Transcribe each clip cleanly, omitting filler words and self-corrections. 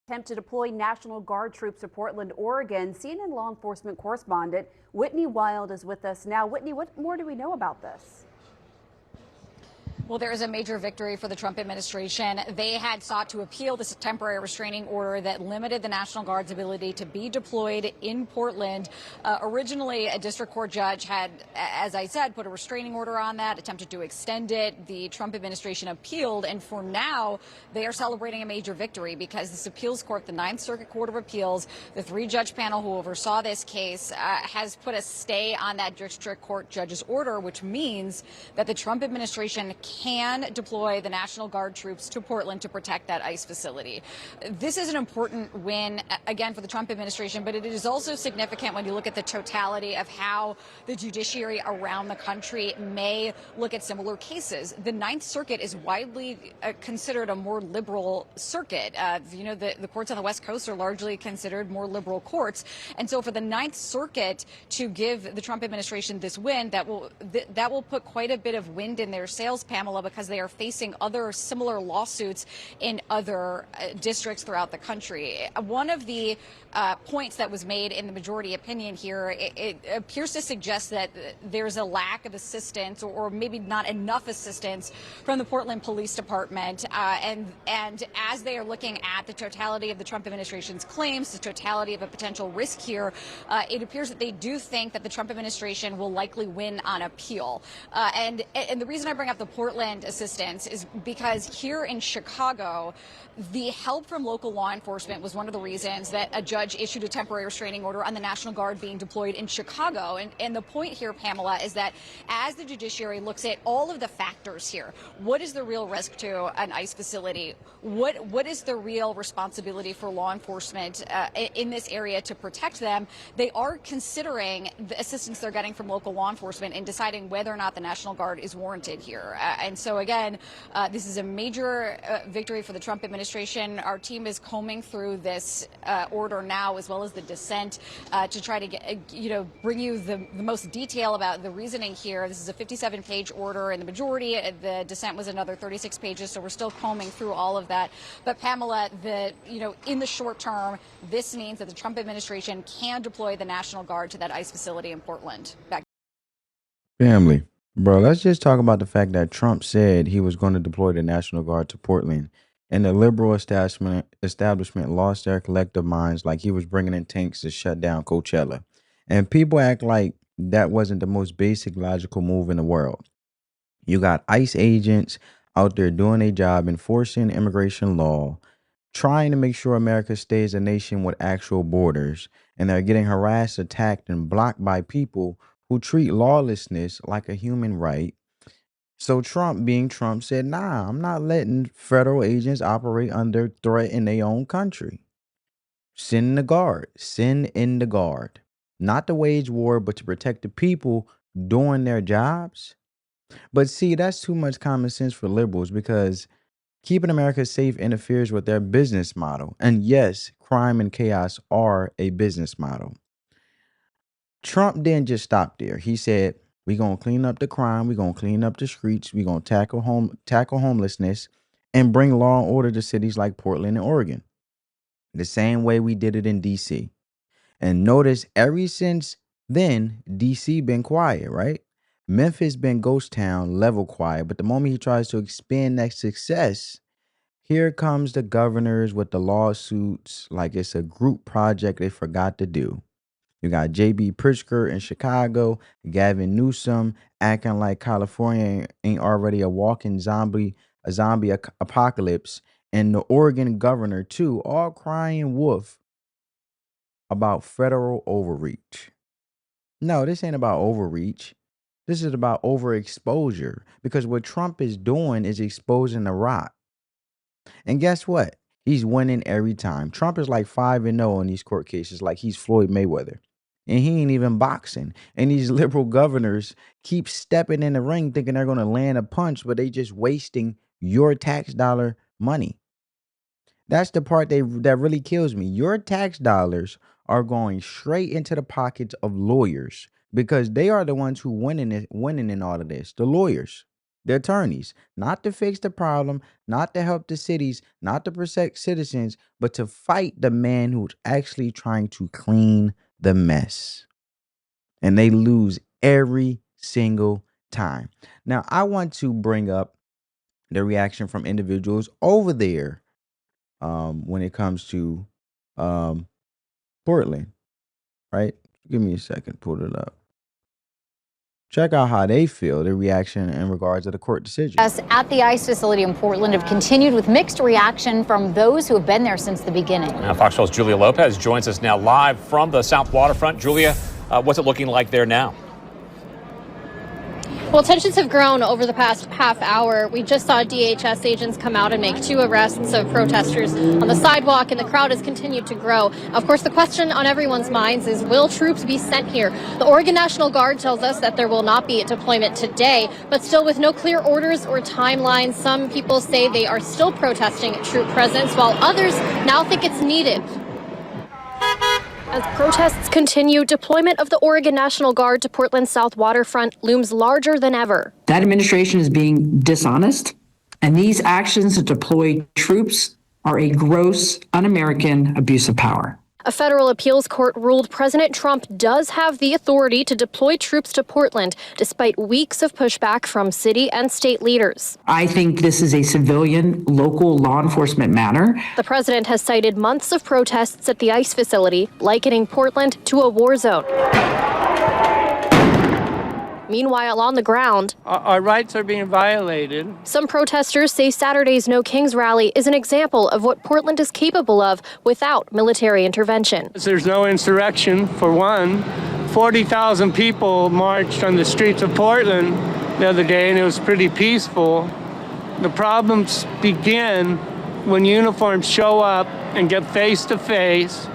Attempt to deploy National Guard troops to Portland, Oregon. CNN law enforcement correspondent Whitney Wild is with us now. Whitney, what more do we know about this? Well, there is a major victory for the Trump administration. They had sought to appeal this temporary restraining order that limited the National Guard's ability to be deployed in Portland. Originally, a district court judge had, as I said, put a restraining order on that, attempted to extend it. The Trump administration appealed, and for now, they are celebrating a major victory because this appeals court, the Ninth Circuit Court of Appeals, the three-judge panel who oversaw this case, has put a stay on that district court judge's order, which means that the Trump administration can deploy the National Guard troops to Portland to protect that ICE facility. This is an important win, again, for the Trump administration, but it is also significant when you look at the totality of how the judiciary around the country may look at similar cases. The Ninth Circuit is widely considered a more liberal circuit. The courts on the West Coast are largely considered more liberal courts. And so for the Ninth Circuit to give the Trump administration this win, that will put quite a bit of wind in their sails, Pamela, because they are facing other similar lawsuits in other districts throughout the country. One of the points that was made in the majority opinion here, it appears to suggest that there's a lack of assistance or maybe not enough assistance from the Portland Police Department. And as they are looking at the totality of the Trump administration's claims, the totality of a potential risk here, it appears that they do think that the Trump administration will likely win on appeal. And the reason I bring up the Portland assistance is because here in Chicago, the help from local law enforcement was one of the reasons that a judge issued a temporary restraining order on the National Guard being deployed in Chicago. And the point here, Pamela, is that as the judiciary looks at all of the factors here, what is the real risk to an ICE facility? What is the real responsibility for law enforcement in this area to protect them? They are considering the assistance they're getting from local law enforcement in deciding whether or not the National Guard is warranted here. And so, again, this is a major victory for the Trump administration. Our team is combing through this order now, as well as the dissent, to try to get, bring you the most detail about the reasoning here. This is a 57-page order in the majority. The dissent was another 36 pages, so we're still combing through all of that. But Pamela, in the short term, this means that the Trump administration can deploy the National Guard to that ICE facility in Portland. Back. Family. Bro, let's just talk about the fact that Trump said he was going to deploy the National Guard to Portland, and the liberal establishment lost their collective minds like he was bringing in tanks to shut down Coachella. And people act like that wasn't the most basic logical move in the world. You got ICE agents out there doing a job enforcing immigration law, trying to make sure America stays a nation with actual borders, and they're getting harassed, attacked, and blocked by people who treat lawlessness like a human right. So Trump, being Trump, said, nah, I'm not letting federal agents operate under threat in their own country. Send in the guard. Send in the guard. Not to wage war, but to protect the people doing their jobs. But see, that's too much common sense for liberals because keeping America safe interferes with their business model. And yes, crime and chaos are a business model. Trump didn't just stop there. He said, we're going to clean up the crime. We're going to clean up the streets. We're going to tackle homelessness and bring law and order to cities like Portland and Oregon. The same way we did it in D.C. And notice ever since then, D.C. been quiet, right? Memphis been ghost town, level quiet. But the moment he tries to expand that success, here comes the governors with the lawsuits like it's a group project they forgot to do. You got J.B. Pritzker in Chicago, Gavin Newsom acting like California ain't already a walking zombie apocalypse, and the Oregon governor too, all crying wolf about federal overreach. No, this ain't about overreach. This is about overexposure because what Trump is doing is exposing the rot. And guess what? He's winning every time. Trump is like 5-0 in these court cases, like he's Floyd Mayweather. And he ain't even boxing. And these liberal governors keep stepping in the ring thinking they're going to land a punch, but they just wasting your tax dollar money. That's the part that really kills me. Your tax dollars are going straight into the pockets of lawyers because they are the ones who winning in all of this, the lawyers. the attorneys, not to fix the problem, not to help the cities, not to protect citizens, but to fight the man who's actually trying to clean the mess. And they lose every single time. Now, I want to bring up the reaction from individuals over there when it comes to um, Portland, right? Give me a second, pull it up. Check out how they feel, their reaction in regards to the court decision. Us at the ICE facility in Portland have continued with mixed reaction from those who have been there since the beginning. Now, Fox 12's Julia Lopez joins us now live from the South Waterfront. Julia, what's it looking like there now? Well, tensions have grown over the past half hour. We just saw DHS agents come out and make 2 arrests of protesters on the sidewalk, and the crowd has continued to grow. Of course, the question on everyone's minds is, will troops be sent here? The Oregon National Guard tells us that there will not be a deployment today, but still with no clear orders or timelines. Some people say they are still protesting troop presence, while others now think it's needed. As protests continue, deployment of the Oregon National Guard to Portland's South Waterfront looms larger than ever. That administration is being dishonest, and these actions to deploy troops are a gross, un-American abuse of power. A federal appeals court ruled President Trump does have the authority to deploy troops to Portland, despite weeks of pushback from city and state leaders. I think this is a civilian, local law enforcement matter. The president has cited months of protests at the ICE facility, likening Portland to a war zone. Meanwhile, on the ground, our rights are being violated. Some protesters say Saturday's No Kings rally is an example of what Portland is capable of without military intervention. There's no insurrection, for one. 40,000 people marched on the streets of Portland the other day, and it was pretty peaceful. The problems begin when uniforms show up and get face to face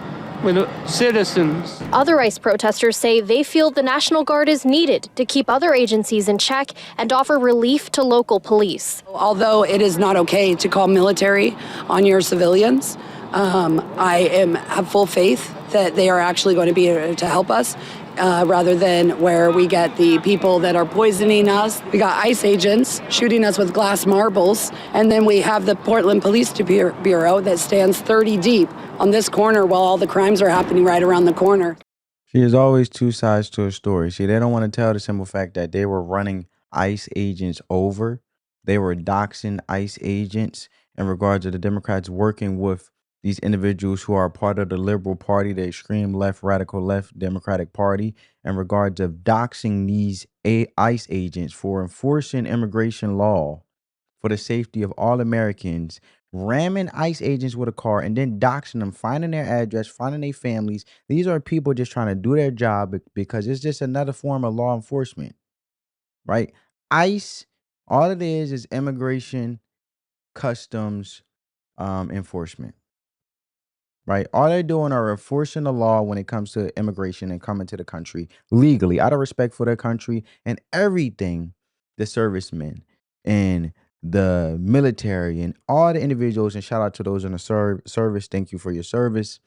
with citizens. Other ICE protesters say they feel the National Guard is needed to keep other agencies in check and offer relief to local police. Although it is not okay to call military on your civilians, I have full faith that they are actually going to be able to help us. Rather than where we get the people that are poisoning us. We got ICE agents shooting us with glass marbles, and then we have the Portland Police Bureau that stands 30 deep on this corner while all the crimes are happening right around the corner. See, there's always two sides to a story. See, they don't want to tell the simple fact that they were running ICE agents over. They were doxing ICE agents in regards to the Democrats working with these individuals who are part of the liberal party, the extreme left, radical left Democratic Party, in regards of doxing these ICE agents for enforcing immigration law for the safety of all Americans, ramming ICE agents with a car and then doxing them, finding their address, finding their families. These are people just trying to do their job because it's just another form of law enforcement, right? ICE, all it is immigration, customs, enforcement. Right. All they're doing are enforcing the law when it comes to immigration and coming to the country legally, out of respect for their country and everything the servicemen and the military and all the individuals, and shout out to those in the service. Thank you for your service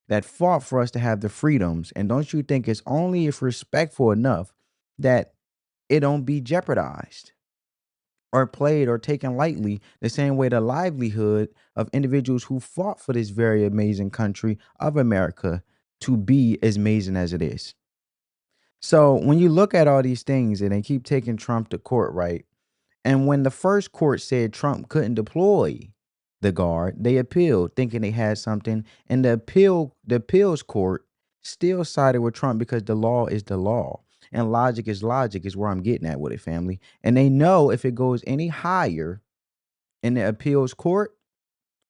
that fought for us to have the freedoms. And don't you think it's only if respectful enough that it don't be jeopardized or played or taken lightly the same way the livelihood of individuals who fought for this very amazing country of America to be as amazing as it is. So when you look at all these things and they keep taking Trump to court, right? And when the first court said Trump couldn't deploy the guard, they appealed thinking they had something. And the appeals court still sided with Trump because the law is the law. And logic is where I'm getting at with it, family. And they know if it goes any higher in the appeals court,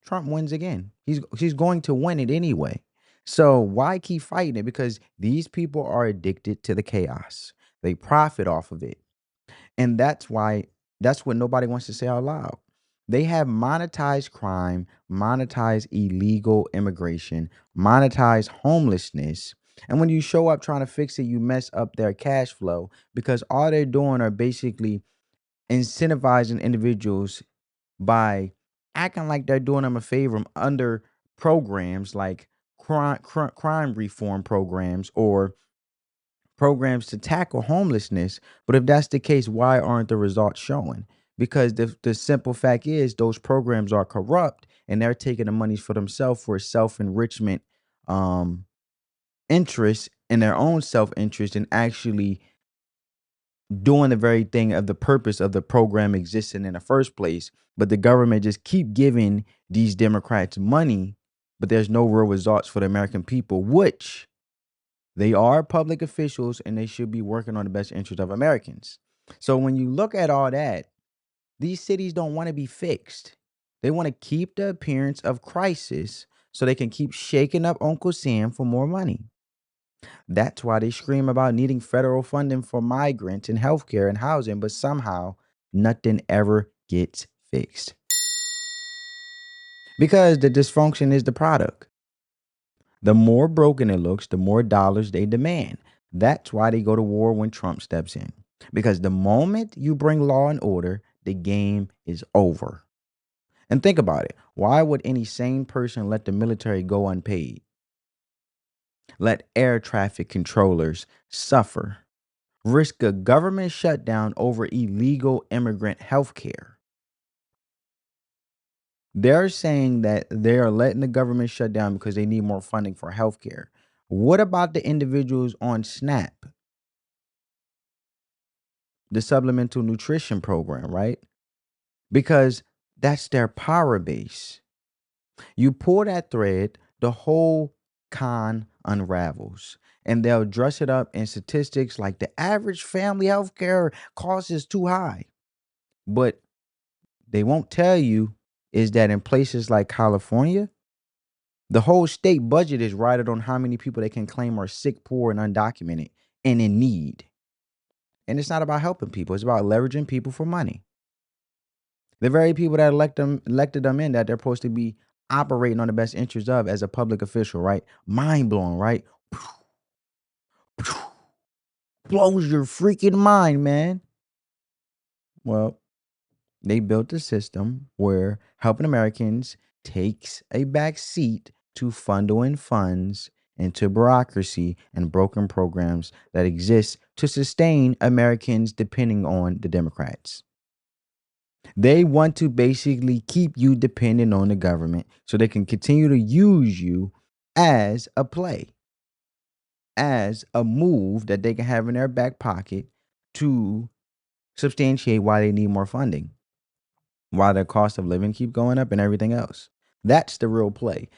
Trump wins again. He's going to win it anyway. So why keep fighting it? Because these people are addicted to the chaos. They profit off of it. And that's what nobody wants to say out loud. They have monetized crime, monetized illegal immigration, monetized homelessness. And when you show up trying to fix it, you mess up their cash flow because all they're doing are basically incentivizing individuals by acting like they're doing them a favor under programs like crime reform programs or programs to tackle homelessness. But if that's the case, why aren't the results showing? because the simple fact is those programs are corrupt and they're taking the monies for themselves for self-enrichment interest in their own self-interest and actually doing the very thing of the purpose of the program existing in the first place. But the government just keep giving these Democrats money, but there's no real results for the American people, which they are public officials and they should be working on the best interest of Americans. So when you look at all that, these cities don't want to be fixed. They want to keep the appearance of crisis so they can keep shaking up Uncle Sam for more money. That's why they scream about needing federal funding for migrants and healthcare and housing, but somehow nothing ever gets fixed. Because the dysfunction is the product. The more broken it looks, the more dollars they demand. That's why they go to war when Trump steps in. Because the moment you bring law and order, the game is over. And think about it. Why would any sane person let the military go unpaid? Let air traffic controllers suffer? Risk a government shutdown over illegal immigrant health care? They're saying that they are letting the government shut down because they need more funding for health care. What about the individuals on SNAP? The supplemental nutrition program, right? Because that's their power base. You pull that thread, the whole con unravels. And they'll dress it up in statistics like the average family health care cost is too high. But they won't tell you is that in places like California, the whole state budget is righted on how many people they can claim are sick, poor, and undocumented and in need. And it's not about helping people. It's about leveraging people for money. The very people that elected them in that they're supposed to be operating on the best interest of as a public official, right? Mind blowing, right? Blows your freaking mind, man. Well, they built a system where helping Americans takes a back seat to funneling funds into bureaucracy and broken programs that exist to sustain Americans depending on the Democrats. They want to basically keep you dependent on the government so they can continue to use you as a play, as a move that they can have in their back pocket to substantiate why they need more funding, why their cost of living keep going up and everything else. That's the real play.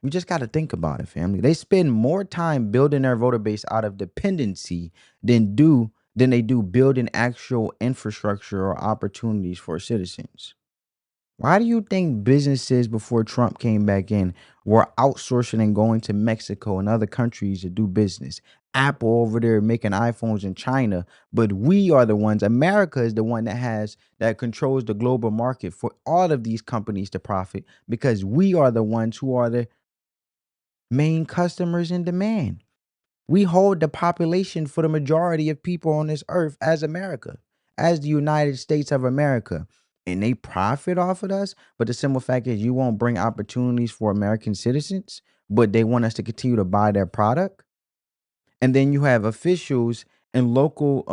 We just got to think about it, family. They spend more time building their voter base out of dependency than they do building actual infrastructure or opportunities for citizens. Why do you think businesses before Trump came back in were outsourcing and going to Mexico and other countries to do business? Apple over there making iPhones in China, but we are the ones, America is the one that controls the global market for all of these companies to profit because we are the ones who are the main customers in demand. We hold the population for the majority of people on this earth as America, as the United States of America. And they profit off of us. But the simple fact is you won't bring opportunities for American citizens, but they want us to continue to buy their product. And then you have officials and local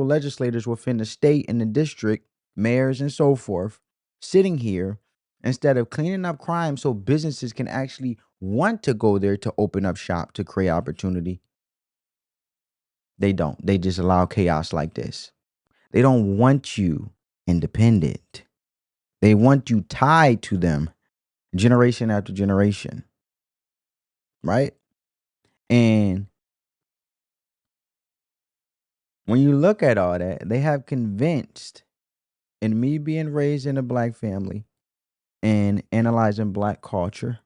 legislators within the state and the district, mayors and so forth, sitting here instead of cleaning up crime so businesses can actually want to go there to open up shop to create opportunity. They don't. They just allow chaos like this. They don't want you independent. They want you tied to them generation after generation. Right? And when you look at all that, they have convinced, and me being raised in a black family and analyzing black culture,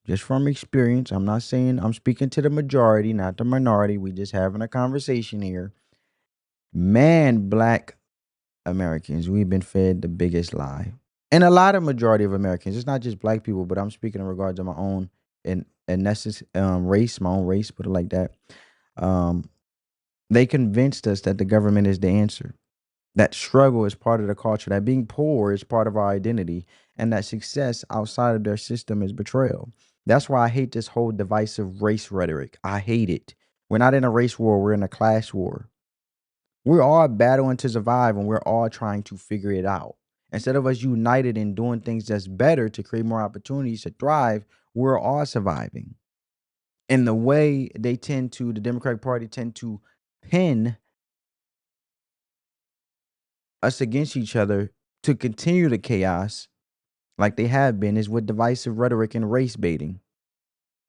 just from experience, I'm not saying I'm speaking to the majority, not the minority. We just having a conversation here. Man, black Americans, we've been fed the biggest lie. And a lot of majority of Americans, it's not just black people, but I'm speaking in regards to my own and race, my own race, put it like that. They convinced us that the government is the answer. That struggle is part of the culture, that being poor is part of our identity, and that success outside of their system is betrayal. That's why I hate this whole divisive race rhetoric. I hate it. We're not in a race war, we're in a class war. We're all battling to survive and we're all trying to figure it out. Instead of us united and doing things that's better to create more opportunities to thrive, we're all surviving. And the way the Democratic Party tend to pin us against each other to continue the chaos like they have been is with divisive rhetoric and race baiting.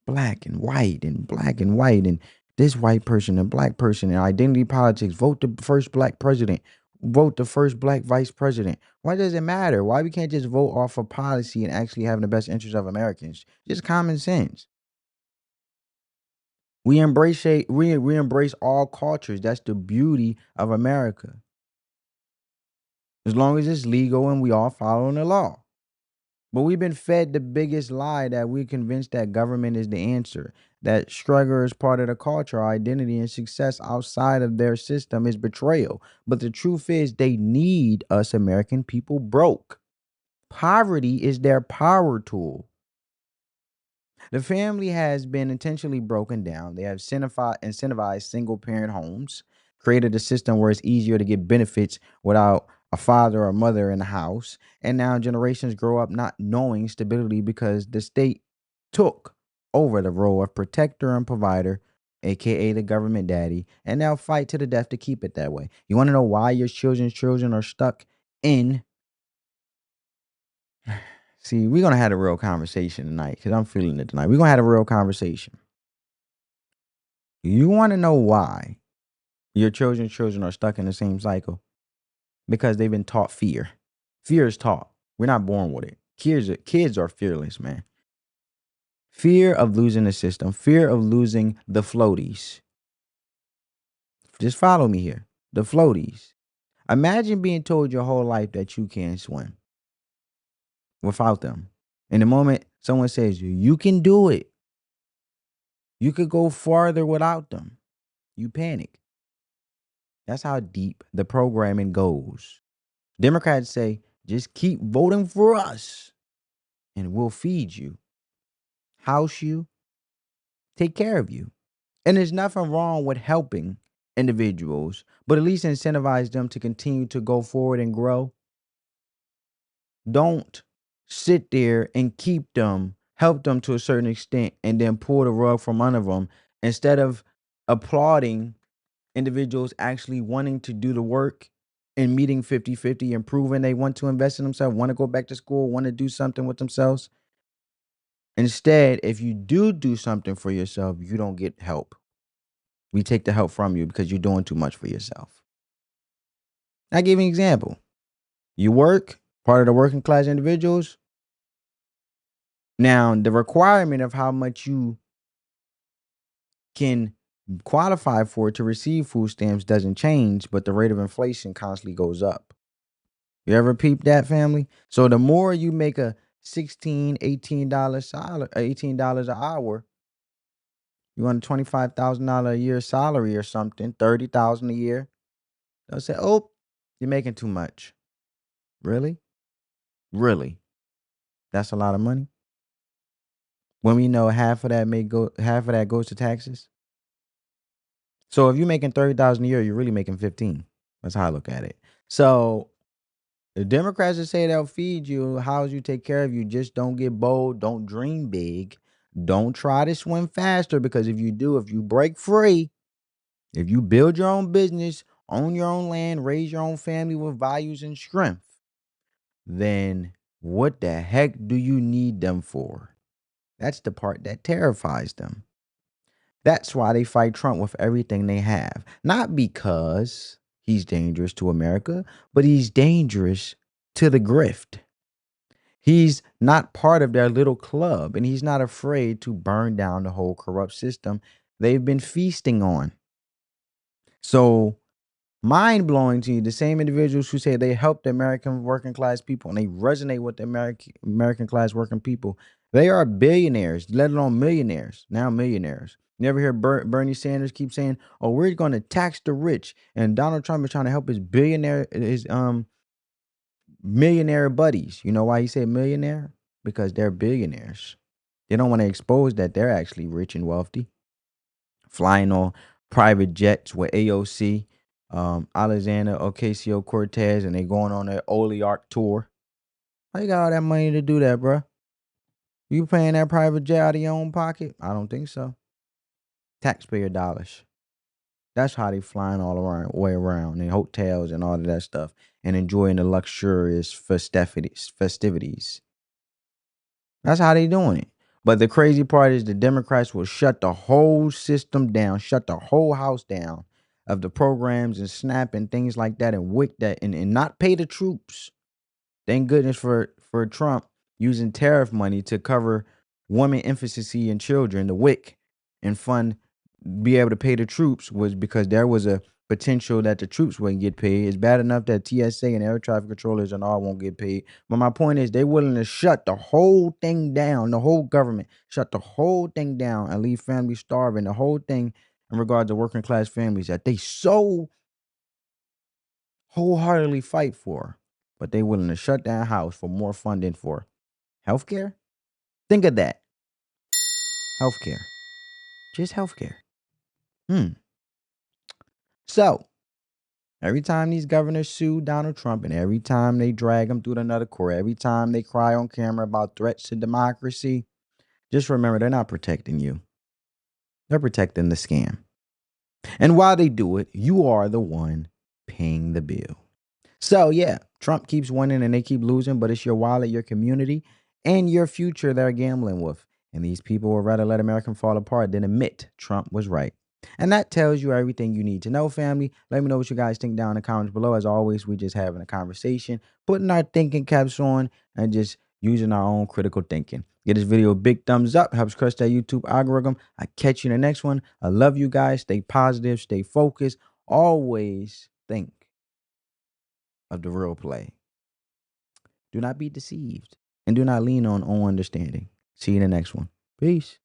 Black and white and black and white and this white person and black person and identity politics. Vote the first black president. Vote the first black vice president. Why does it matter? Why we can't just vote off of policy and actually having the best interest of Americans? Just common sense. We embrace all cultures. That's the beauty of America. As long as it's legal and we all following the law. But we've been fed the biggest lie that we're convinced that government is the answer, that struggle is part of the culture, our identity, and success outside of their system is betrayal. But the truth is, they need us American people broke. Poverty is their power tool. The family has been intentionally broken down. They have incentivized single parent homes, created a system where it's easier to get benefits without a father or mother in the house. And now generations grow up not knowing stability because the state took over the role of protector and provider, aka the government daddy, and now fight to the death to keep it that way. You want to know why your children's children are stuck in? See, we're going to have a real conversation tonight because I'm feeling it tonight. We're going to have a real conversation. You want to know why your children's children are stuck in the same cycle? Because they've been taught fear. Fear is taught. We're not born with it. Kids are fearless, man. Fear of losing the system. Fear of losing the floaties. Just follow me here. The floaties. Imagine being told your whole life that you can't swim without them. In the moment someone says you can do it, you could go farther without them, you panic. That's how deep the programming goes. Democrats say, just keep voting for us and we'll feed you, house you, take care of you. And there's nothing wrong with helping individuals, but at least incentivize them to continue to go forward and grow. Don't sit there and keep them, help them to a certain extent, and then pull the rug from under them instead of applauding individuals actually wanting to do the work and meeting 50-50 and proving they want to invest in themselves, want to go back to school, want to do something with themselves. Instead, if you do something for yourself, you don't get help. We take the help from you because you're doing too much for yourself. I'll give you an example. You work, part of the working class individuals. Now, the requirement of how much you can qualify for to receive food stamps doesn't change, but the rate of inflation constantly goes up. You ever peep that, family? So the more you make a $16, $18 salary, $18 an hour, you want a $25,000 a year salary or something, $30,000 a year. They'll say, "Oh, you're making too much." Really? Really? That's a lot of money. When we know half of that goes to taxes. So if you're making $30,000 a year, you're really making 15. That's how I look at it. So the Democrats that say they'll feed you, house you, take care of you, just don't get bold, don't dream big, don't try to swim faster, because if you do, if you break free, if you build your own business, own your own land, raise your own family with values and strength, then what the heck do you need them for? That's the part that terrifies them. That's why they fight Trump with everything they have. Not because he's dangerous to America, but he's dangerous to the grift. He's not part of their little club, and he's not afraid to burn down the whole corrupt system they've been feasting on. So, mind blowing to you, the same individuals who say they help the American working class people and they resonate with the American class working people, they are billionaires, let alone millionaires, now millionaires. You ever hear Bernie Sanders keep saying, "Oh, we're going to tax the rich," and Donald Trump is trying to help his millionaire buddies. You know why he said millionaire? Because they're billionaires. They don't want to expose that they're actually rich and wealthy, flying on private jets with AOC, Alexander Ocasio-Cortez, and they going on their oligarch tour. How you got all that money to do that, bruh? You paying that private jet out of your own pocket? I don't think so. Taxpayer dollars. That's how they flying all around, way around in hotels and all of that stuff, and enjoying the luxurious festivities. That's how they doing it. But the crazy part is the Democrats will shut the whole system down, shut the whole house down of the programs and SNAP and things like that, and WIC that, and not pay the troops. Thank goodness for Trump using tariff money to cover women, infancy, and children, the WIC, and fund be able to pay the troops, was because there was a potential that the troops wouldn't get paid. It's bad enough that TSA and air traffic controllers and all won't get paid. But my point is, they're willing to shut the whole thing down, the whole government, shut the whole thing down and leave families starving. The whole thing in regards to working class families that they so wholeheartedly fight for, but they willing to shut down house for more funding for healthcare. Think of that. Healthcare. Just healthcare. So every time these governors sue Donald Trump, and every time they drag him through another court, every time they cry on camera about threats to democracy, just remember they're not protecting you. They're protecting the scam. And while they do it, you are the one paying the bill. So yeah, Trump keeps winning and they keep losing, but it's your wallet, your community, and your future they're gambling with. And these people would rather let America fall apart than admit Trump was right. And that tells you everything you need to know, family. Let me know what you guys think down in the comments below. As always, we just having a conversation, putting our thinking caps on, and just using our own critical thinking. Give this video a big thumbs up. Helps crush that YouTube algorithm. I catch you in the next one. I love you guys. Stay positive. Stay focused. Always think of the real play. Do not be deceived, and do not lean on understanding. See you in the next one. Peace.